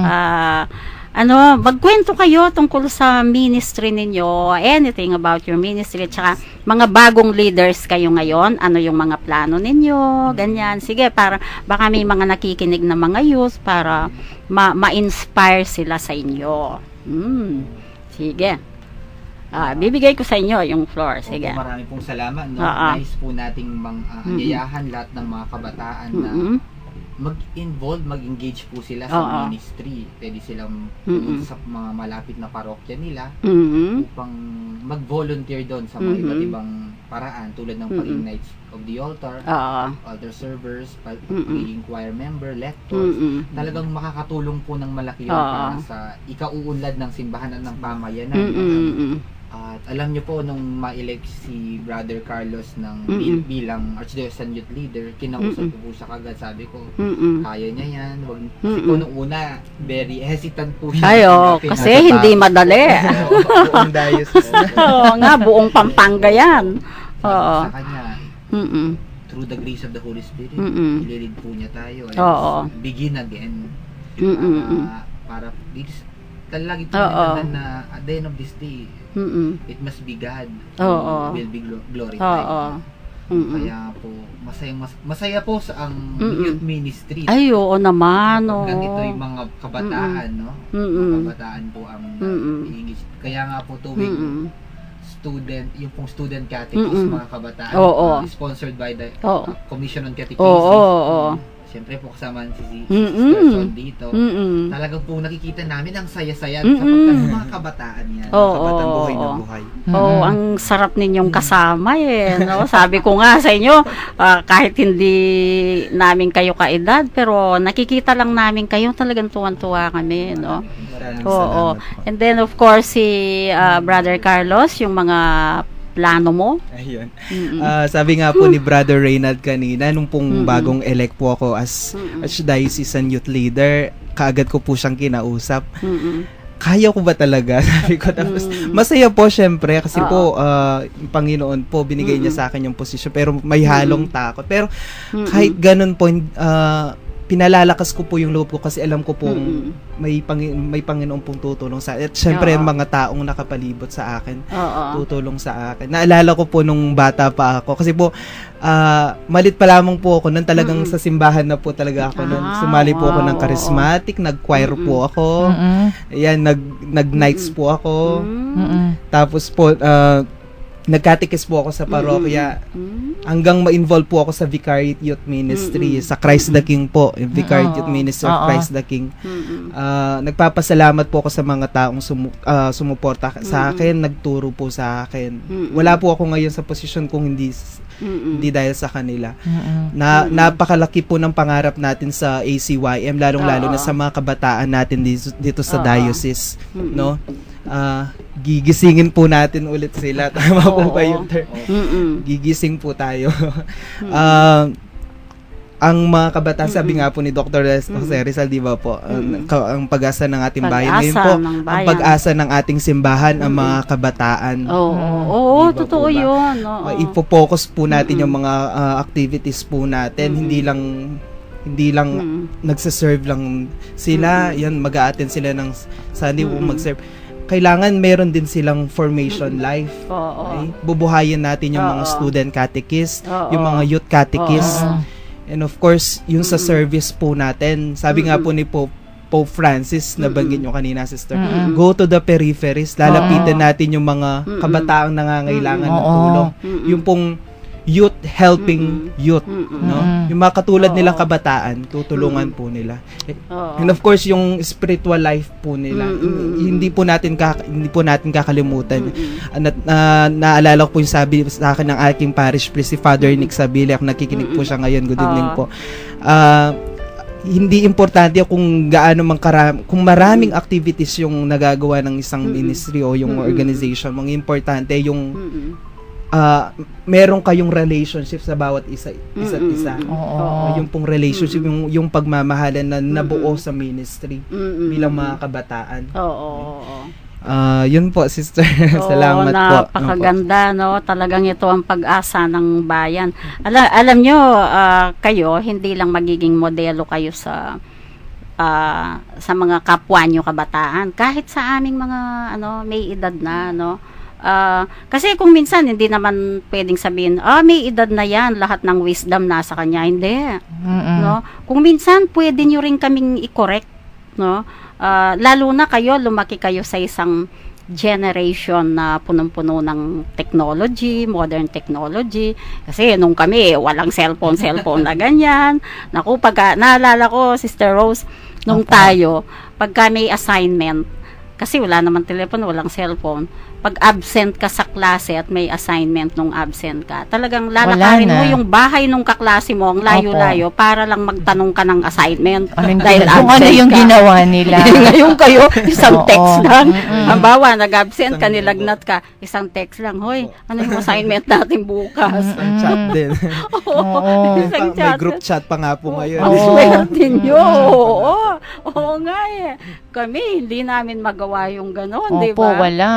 Magkwento kayo tungkol sa ministry ninyo, anything about your ministry, tsaka mga bagong leaders kayo ngayon, ano yung mga plano ninyo, ganyan. Sige, para baka may mga nakikinig na mga youth para ma-inspire sila sa inyo. Sige. Bibigay ko sa inyo yung floor. Sige. Opo, marami pong salamat. No? Oo. Nice po nating yayahan lahat ng mga kabataan na mag-involve, mag-engage po sila sa Oo. ministry. Pwede silang Mm-mm. pumunta sa mga malapit na parokya nila Mhm. upang mag-volunteer doon sa mga Mhm. iba't ibang paraan tulad ng pag-ignite of the altar, Oo. altar servers, Mm-mm. pagiging choir member, lectors. Mhm. Talagang makakatulong po ng malaki yun Oo. para sa ikauunlad ng simbahan at ng pamayanan. Mhm. At alam niyo po, nung ma-elect si Brother Carlos ng bilang Archdiocesan Youth Leader, kinausap ko po siya kagad. Sabi ko, kaya niya yan. Kasi po nung una, very hesitant po siya. Ay, kasi hindi madali. Buong diocese na. Oo nga, buong Pampanga yan. Sabi ko Oo. sa kanya, Mm-mm. through the grace of the Holy Spirit, Mm-mm. ililid po niya tayo. Oo. Begin again. Mm-mm. Para lagi po Oo. nila na at the end of this day, Mm-mm. it must be God Oo. who will be glorified. Oo. Mm-mm. Kaya po, masaya po sa ang youth ministry. Ay, oo naman. Hanggang ito Oo. yung mga kabataan, no? Mm-mm. Mga kabataan po ang Mm-mm. iingis. Kaya nga po tuwing Mm-mm. student, yung pong student catechist, Mm-mm. mga kabataan, Oo. sponsored by the Oo. Commission on Catechesis. Oo, oo. Siyempre po kasama si Mm-mm. Sister Son dito. Mm-mm. Talagang po nakikita namin ang saya-saya Mm-mm. sapagkat yung mga kabataan yan. Oo. Kabatang buhay na buhay. Oo, ang sarap ninyong kasama no? Sabi ko nga sa inyo, kahit hindi namin kayo kaedad, pero nakikita lang namin kayo, talagang tuwan-tuwa kami, no? Maraming Oo. salamat po. And then of course si Brother Carlos, yung mga plano mo. Ayun. Mm-mm. Sabi nga po ni Brother Reynald kanina, nung pong bagong elect po ako as Mm-mm. Archdiocesan Youth Leader, kaagad ko po siyang kinausap. Mm-mm. Kaya ko ba talaga? Sabi ko, tapos masaya po syempre kasi po yung Panginoon po binigay niya sa akin yung posisyon, pero may halong takot. Pero kahit ganun po, pinalalakas ko po yung loob ko kasi alam ko pong may Panginoon pong tutulong sa akin. At syempre Oo. mga taong nakapalibot sa akin, Oo. tutulong sa akin. Naalala ko po nung bata pa ako kasi po malit pa lamang po ako nun, talagang sa simbahan na po talaga ako nun. Sumali po ako wow, ng charismatic, nag-choir po ako. Ayan, nag-nights po ako. Tapos po nagkatikis po ako sa parokya hanggang ma-involve po ako sa Vicariate Youth Ministry, sa Christ the King po, yung Vicariate Youth Ministry of Christ the King. Nagpapasalamat po ako sa mga taong sumuporta sa akin, nagturo po sa akin. Wala po ako ngayon sa posisyon kung hindi dahil sa kanila. Napakalaki po ng pangarap natin sa ACYM, lalong-lalo na sa mga kabataan natin dito sa diocese, no? Gigisingin po natin ulit sila. Tama po ba yung term? Gigising po tayo. Ang mga kabataan, sabi nga po ni Dr. Jose Rizal, di ba po, ang pag-asa ng ating bayan. Ngayon po, ang pag-asa ng ating simbahan, ang mga kabataan. Oo, Diba totoo po ba? yun. Oo. Ipo-focus po natin yung mga activities po natin, hindi lang nagse-serve lang sila, yan mag-a-attend sila ng Sunday mag-serve. Kailangan meron din silang formation life. Okay? Bubuhayin natin yung mga student catechist, yung mga youth catechist. And of course, yung sa service po natin. Sabi nga po ni Pope Francis, nabanggit nyo kanina, sister, go to the peripheries, lalapitan natin yung mga kabataang nangangailangan ng tulong. Yung pong youth helping youth, no? Yung mga katulad nilang kabataan, tutulungan po nila. And of course, yung spiritual life po nila, hindi po natin kakalimutan. Naalala ko po yung sabi sa akin ng aking parish priest, si Father Nick Sabile, ako nakikinig po siya ngayon, good evening po. Hindi importante kung gaano kung maraming activities yung nagagawa ng isang ministry o yung organization. Ang importante yung meron kayong relationship sa bawat isa't isa. Yung pong relationship, yung pagmamahalan na nabuo sa ministry bilang mga kabataan. Yun po, sister. Salamat po. Napakaganda, no? Talagang ito ang pag-asa ng bayan. Alam nyo, kayo, hindi lang magiging modelo kayo sa mga kapwa nyo kabataan. Kahit sa aming mga may edad na, no? Kasi kung minsan hindi naman pwedeng sabihin, may edad na yan, lahat ng wisdom nasa kanya. Hindi. No? Kung minsan pwede nyo rin kaming i-correct, no? Lalo na kayo, lumaki kayo sa isang generation na punong-puno ng technology, modern technology. Kasi nung kami, walang cellphone na ganyan. Naku, naalala ko, Sister Rose, nung tayo, pagka may assignment, kasi wala naman telepono, walang cellphone, pag absent ka sa klase at may assignment nung absent ka, talagang lalakarin Wala na. mo yung bahay nung kaklase mo, ang layo-layo, para lang magtanong ka ng assignment. Anong dahil kung ano absent yung ka. ginawa nila. Ngayon kayo, isang Oo. text lang. Mm-mm. Halimbawa, nag-absent ka, nilagnat ka, isang text lang, hoy, ano yung assignment natin bukas? Chat din. Oo. Isang May group chat pa nga po ngayon. Oo. Swerte nyo. Oo nga eh. Kami, hindi namin magawa yung gano'n, di Opo, ba? wala.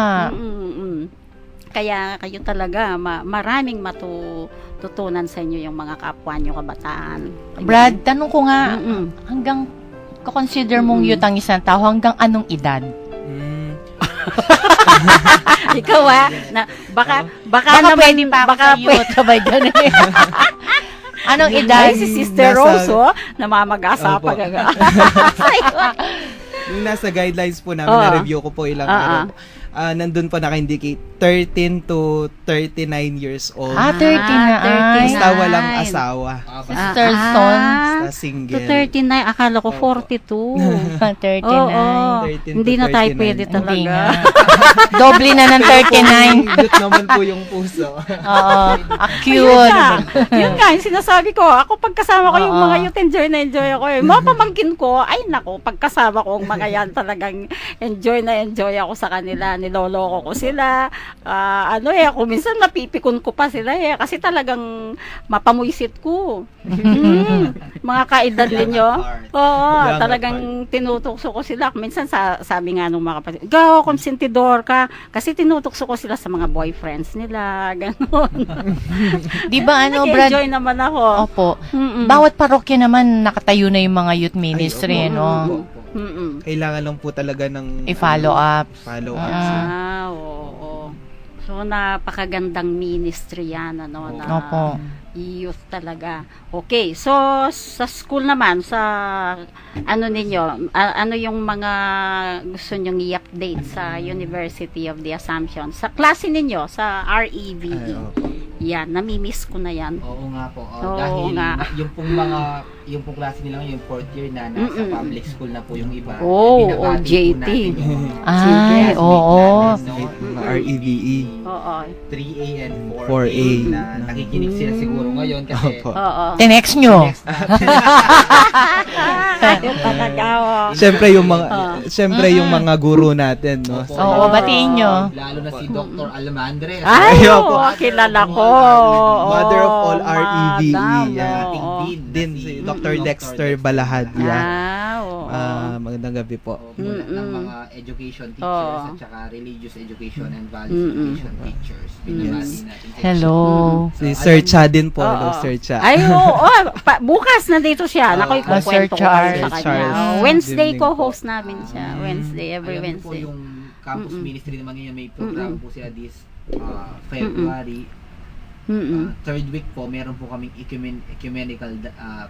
Kaya kayo talaga, maraming matutunan sa inyo yung mga kapwa nyo kabataan. Brad, tanong ko nga, Mm-mm. hanggang kakonsider mong youth ang isang tao, hanggang anong edad? Mm. Ikaw baka Baka naman, pwede pa ako baka sa youth. Sabay ganun eh. Anong edad? Ay, si Sister Nasa- Rose, namamag-asa Opo. pa gaga. Yung nasa guidelines po namin, Oo. na-review ko po ilang Oo. nandun po naka-indicate 13 to 39 years old. 30 na ay. Basta walang asawa. Sister Son. Basta To single. 39, akala ko 42. 39. Oo. 13 Hindi to na tayo 39. pwede Hindi talaga. nga. Doble na ng 39. Cute naman po yung puso. Oo. Yun Cute. nga. Yun nga, yung sinasabi ko. Ako pagkasama ko yung Oo. mga youth, enjoy ako eh. Mga pamangkin ko, ay nako, pagkasama ko ang mga yan, talagang enjoy ako sa kanila. Niloloko ko sila. Ako minsan napipikon ko pa sila eh. Kasi talagang mapamuisit ko. Mga kaedad ninyo. Oo, Young at talagang tinutukso ko sila. Minsan sabi nga nung mga kapatid, ikaw, konsentidor ka. Kasi tinutukso ko sila sa mga boyfriends nila. Ganon. Di ba ano, Brad? Nag-enjoy naman ako. Opo. Mm-mm. Bawat parokya naman nakatayo na yung mga youth ministry, opo. no? Mm-mm. Kailangan lang po talaga ng I-follow up. follow up. Oo. So, napakagandang ministry yan, ano, na Opo. youth talaga. Okay, so, sa school naman, sa, ano ninyo, ano yung mga gusto nyong i-update sa University of the Assumption? Sa klase ninyo, sa REVE. Ay, opo. Yan, namimiss ko na yan. Oo nga po. Oo Dahil nga. yung pong klase nila yung fourth year na nasa Mm-mm. public school na po yung iba. Oo, Binabati po JT. natin yung Ay, classmate oo. natin, no? Mga REVE. Oo. 3A and 4A, 4A. na nakikinig sila siguro ngayon kasi Opo. Oo. Tinext nyo. next natin. Ayun talaga, oh. Siyempre yung mga guru natin, no. Opo. Oo, batiin nyo. Lalo na si Dr. Almandres. Ay, Opo. oo, kilala ko. Mother of all Oo, REVE. madam, Yeah. oo. Din si Dr. Dexter Balahad. Yeah. Oo. Magandang gabi po. Muna ng Mm-mm. mga education teachers Oo. at saka religious education and values Mm-mm. education teachers. Binabati natin. Hello. Si Sir Cha din po. Oo. Hello, Sir Cha. Ay, oo. Bukas nandito siya. Naku, Sir ikukwento ko Charles. sa kanya. Charles. Wednesday Evening co-host namin siya. Wednesday, every Alam niyo po Wednesday. yung campus Mm-mm. ministry naman yun, may program Mm-mm. po sila this February. Mm-mm. Third week po, meron po kaming ecumenical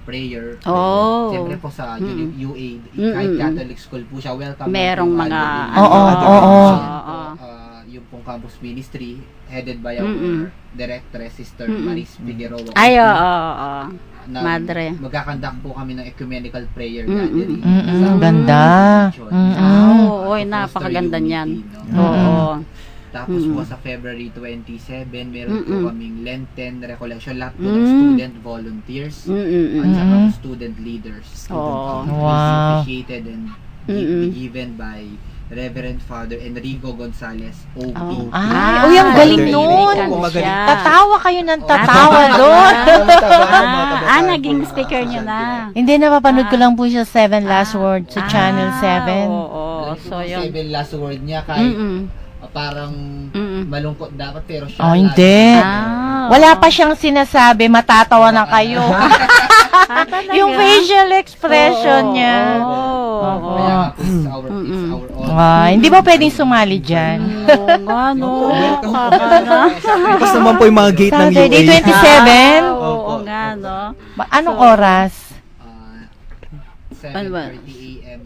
prayer. Oh. Siyempre po sa Mm-mm. UA, Mm-mm. kahit Catholic school po siya, welcome. Merong po mga... yung Oo, adoration. oo. Oo. Yung pong campus ministry, headed by Mm-mm. our directress, Sister Mm-mm. Maris Figueroa. Ay, oo. na Madre. Magkakandak po kami ng ecumenical prayer Mm-mm. gathering. Mm-mm, Sa ganda. church. Mm-mm. Oo, oy, napakaganda Foster niyan. Unity, no? Oo. Tapos Mm-mm. po sa February 27, meron po Mm-mm. kaming Lenten recollection, lahat po ng Mm. student volunteers Mm-mm. at saka Mm-mm. po student leaders. Oo. Wow. Appreciated and Mm-mm. given by Reverend Father Enrico Gonzalez, OP. Oh. Ay, uy, ang galing Father nun. Enrico, magaling. siya. Tatawa kayo ng Oo. tatawa doon. Naging speaker niyo na. Hindi, napapanood ko lang po siya 7 Last Word sa Channel 7. Oo, so yun. Seven last word niya kahit Mm-mm. parang Mm-mm. malungkot dapat pero siya Oh, lagi- hindi. Ah, Wala pa siyang sinasabi, matatawa na kayo. talaga? Yung facial expression niya. Oo. Kaya nga po, it's our Mm-mm. all. Hindi ba pwedeng sumali dyan? Oo nga, no. Tapos naman po yung mga gate ng Saturday, UA. 27? Oo nga, no. Anong oras? Uh, Ano ba? 7:30 a.m.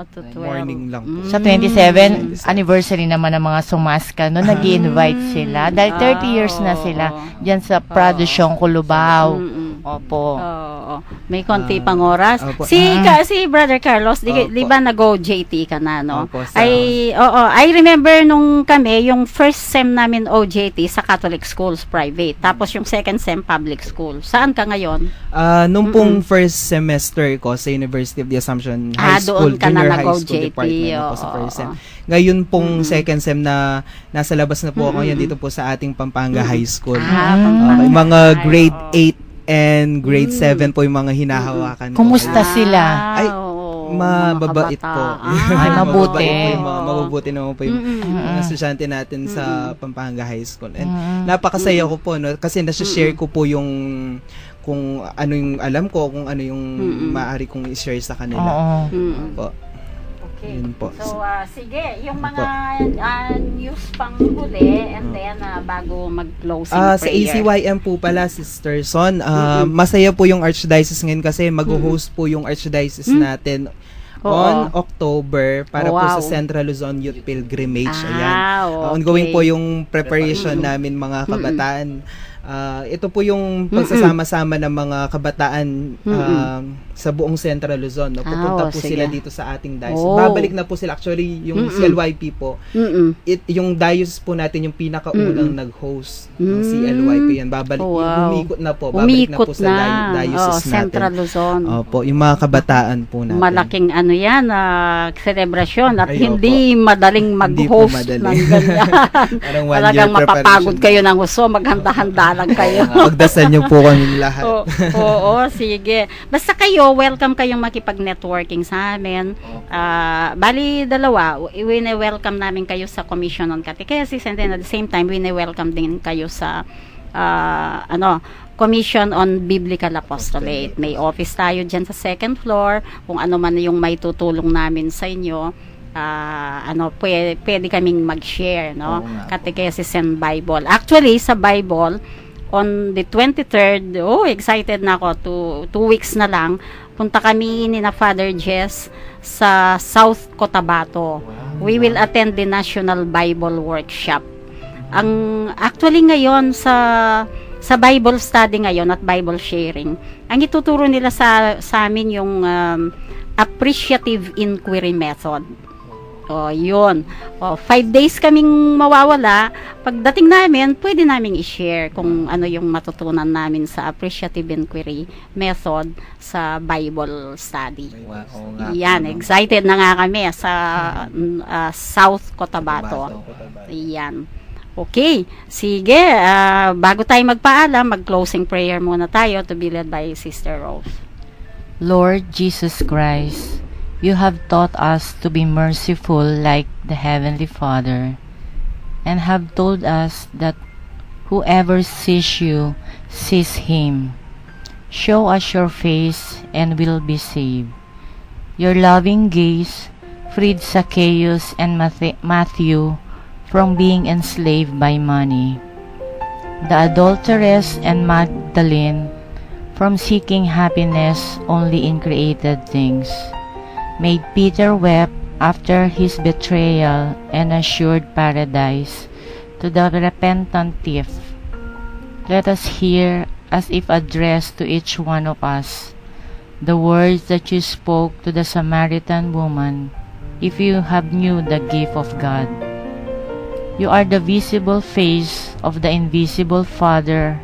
To 12. Morning lang po. Sa 27, anniversary naman ng mga sumaska, no? Nag-invite sila. Dahil 30 years na sila dyan sa Pradusyong Culubaw. Mm-mm. Opo. Oo. May konti pang oras. Opo. Si Brother Carlos, di Opo. ba nag-OJT ka na, no? Opo, sa- I remember nung kami, yung first sem namin OJT sa Catholic schools, private. Tapos yung second sem public school. Saan ka ngayon? Nung pong first semester ko sa University of the Assumption High doon School, ka na Junior High nag-OJT. School Department ako sa Oo, first sem. oo. Ngayon pong second sem na nasa labas na po ako ngayon dito po sa ating Pampanga High School. Pampanga. Yung mga grade Oo. 8 and grade 7 po yung mga hinahawakan ko. Kumusta sila? Ay, oo, mababait mga po. kabataan. Ay, mabuti. Mababait po yung mga, mabubuti naman po yung Mm-mm. mga estudyante natin sa Pampanga High School. And napakasaya ko po, no? Kasi nasa-share ko po yung kung ano yung alam ko, kung ano yung maaari kong i-share sa kanila. Oo. Mm. Po. Okay. Yun po. So, sige, yung mga news pang huli, and then bago mag-closing prayer. Sa ACYM po pala, Sister Son, masaya po yung Archdiocese ngayon kasi mag-host po yung Archdiocese natin on October para po sa Central Luzon Youth Pilgrimage. Ayan. Ongoing po yung preparation namin mga kabataan. Ito po yung pagsasama-sama ng mga kabataan sa buong Central Luzon. No? Pupunta po sige. sila dito sa ating diocese. Oh. Babalik na po sila. Actually, yung CLYP po, yung diocese po natin yung pinakaunang nag-host ng CLYP. Yan, babalik. Oh, wow. Umikot na po. Babalik na po sa diocese natin. Central Luzon. Opo, yung mga kabataan po natin. Malaking ano yan, selebrasyon at Ay, hindi madaling Hindi po mag-host madali. ng ganyan. Parang 1 Talagang year mapapagod preparation. kayo ng gusto, maghanda-handa lang kayo. Pagdasal niyo po kami lahat. Oo, sige. Basta kayo, welcome kayong makipag-networking sa amin. Bali, dalawa. Wine-welcome namin kayo sa Commission on Catechesis, and then at the same time, wine-welcome din kayo sa Commission on Biblical Apostolate. May office tayo dyan sa second floor. Kung ano man yung may tutulong namin sa inyo, pwede kaming mag-share, no? Oo nga po. Catechesis and Bible. Actually, sa Bible, on the 23rd, excited na ako, 2 weeks na lang, punta kami ni na Father Jess sa South Cotabato. We will attend the National Bible Workshop. Actually ngayon sa Bible study ngayon at Bible sharing, ang ituturo nila sa amin yung appreciative inquiry method. Yun. 5 days kaming mawawala. Pagdating namin, pwede naming i-share kung ano yung matutunan namin sa appreciative inquiry method sa Bible study. Oo nga. Yan, excited na nga kami sa South Cotabato. Yan. Okay. Sige, bago tayo magpaalam, mag-closing prayer muna tayo to be led by Sister Rose. Lord Jesus Christ, you have taught us to be merciful like the Heavenly Father, and have told us that whoever sees you sees Him. Show us your face and we'll be saved. Your loving gaze freed Zacchaeus and Matthew from being enslaved by money. The adulteress and Magdalene from seeking happiness only in created things. Made Peter weep after his betrayal and assured paradise to the repentant thief. Let us hear, as if addressed to each one of us, the words that you spoke to the Samaritan woman, if you have knew the gift of God. You are the visible face of the invisible Father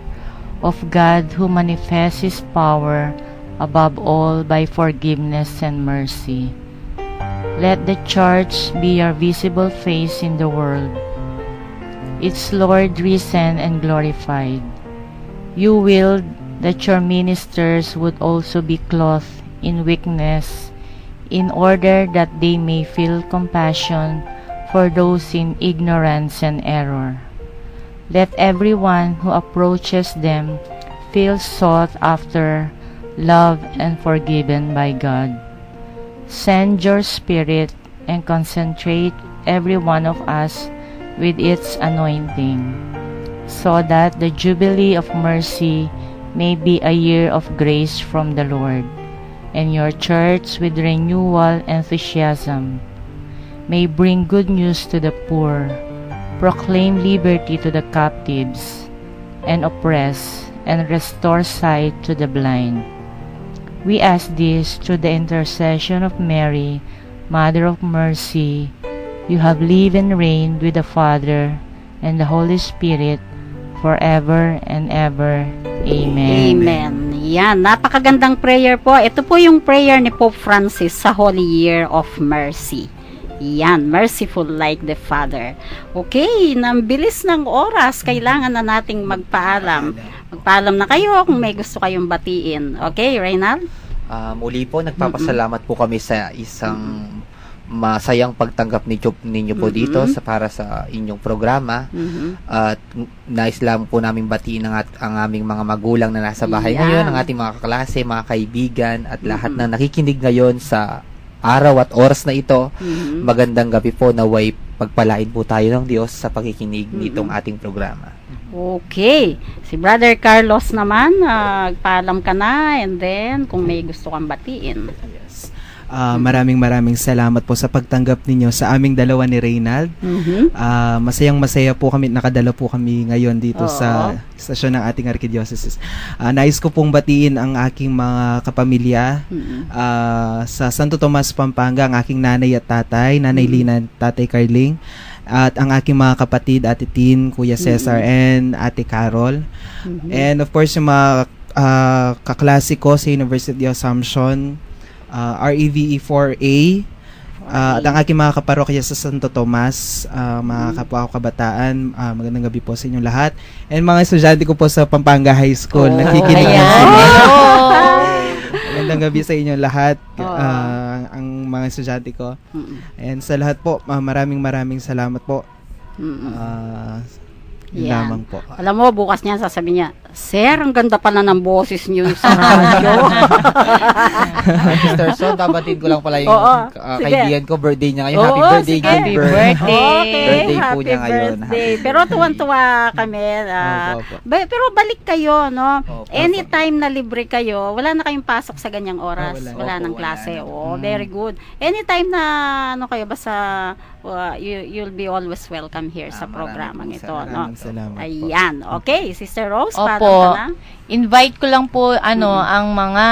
of God who manifests His power above all by forgiveness and mercy. Let the Church be your visible face in the world, its Lord risen and glorified. You willed that your ministers would also be clothed in weakness, in order that they may feel compassion for those in ignorance and error. Let everyone who approaches them feel sought after, loved and forgiven by God. Send your Spirit and concentrate every one of us with its anointing, so that the Jubilee of Mercy may be a year of grace from the Lord, and your church with renewal enthusiasm may bring good news to the poor, proclaim liberty to the captives, and oppressed, and restore sight to the blind. We ask this through the intercession of Mary, Mother of Mercy. You have lived and reigned with the Father and the Holy Spirit forever and ever. Amen. Amen. Yan, napakagandang prayer po. Ito po yung prayer ni Pope Francis sa Holy Year of Mercy. Yan, merciful like the Father. Okay, nang bilis ng oras, kailangan na nating magpaalam. Magpaalam na kayo kung may gusto kayong batiin. Okay, Reynald? Muli po, nagpapasalamat po kami sa isang masayang pagtanggap ninyo po dito para sa inyong programa. At nais lang po namin batiin ang aming mga magulang na nasa bahay Yan. ngayon, ang ating mga kaklase, mga kaibigan, at lahat na nakikinig ngayon sa araw at oras na ito. Magandang gabi po, naway pagpalain po tayo ng Diyos sa pakikinig nitong ating programa. Okay. Si Brother Carlos naman, paalam ka na, and then kung may gusto kang batiin. Yes. Maraming salamat po sa pagtanggap ninyo sa aming dalawa ni Reynald. Masayang-masaya po kami, nakadala po kami ngayon dito sa istasyon ng ating Archdiocese. Nais ko pong batiin ang aking mga kapamilya sa Santo Tomas, Pampanga, ang aking nanay at tatay, Nanay Lina at Tatay Carling, at ang aking mga kapatid, Ate Tin, Kuya Cesar, and Ate Carol. And of course, yung mga kaklase ko sa University of Assumption, REVE 4A, at ang aking mga kaparokya sa Santo Tomas, mga kapwa ko kabataan, magandang gabi po sa inyong lahat. And mga estudyante ko po sa Pampanga High School, nakikinig na sila. Magandang gabi sa inyong lahat, ang mga estudyante ko. And sa lahat po, maraming salamat po. Yun Yan. lamang po. Alam mo, bukas niya sasabihin niya, Sir, ang ganda pala ng boses niyo sa radyo. Mr. Son, babatid ko lang pala yung sige. kaibigan ko, birthday niya ngayon. Happy Oo, birthday, sige. Gilbert. Okay, Birthday po happy niya ngayon. birthday. Pero tuwan-tuwa kami. Opo. Pero balik kayo, no? Opo. Anytime na libre kayo, wala na kayong pasok sa ganyang oras. Wala. Wala Opo, nang wala klase. na. Oh, very good. Anytime na, kayo, basta you'll be always welcome here sa programang ito, no? Maraming salamat po. Ayan. Okay, Sister Rose, Opo. parang ka na. Invite ko lang po ang mga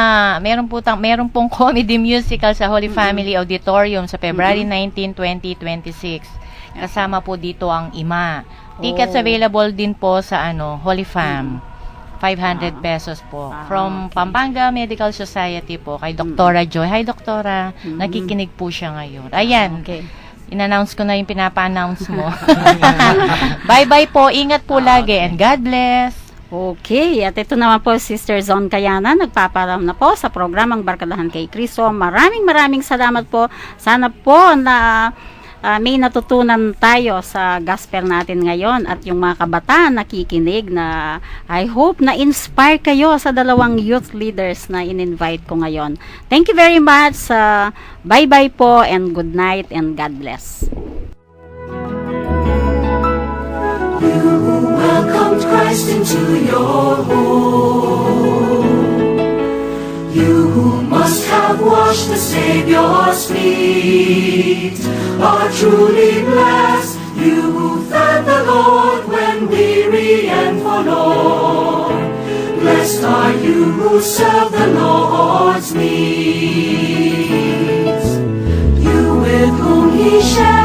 meron pong comedy musical sa Holy Family Auditorium sa February 19, 2026. Kasama po dito ang Ima. Tickets available din po sa Holy Fam. 500 pesos po. From Pampanga Medical Society po kay Doktora Joy. Hi Doktora. Nakikinig po siya ngayon. Ayan. Okay. In-announce ko na yung pinapa-announce mo. Bye-bye po. Ingat po lagi and God bless. Okay, at ito naman po Sister Zon Kayana, nagpapalam na po sa programang Barkadahan kay Kristo. Maraming salamat po. Sana po na may natutunan tayo sa gospel natin ngayon at yung mga kabataan nakikinig na I hope na inspire kayo sa dalawang youth leaders na in-invite ko ngayon. Thank you very much. Bye-bye po and good night and God bless. Welcomed Christ into your home. You who must have washed the Savior's feet are truly blessed. You who thank the Lord when weary and forlorn. Blessed are you who serve the Lord's needs. You with whom He shares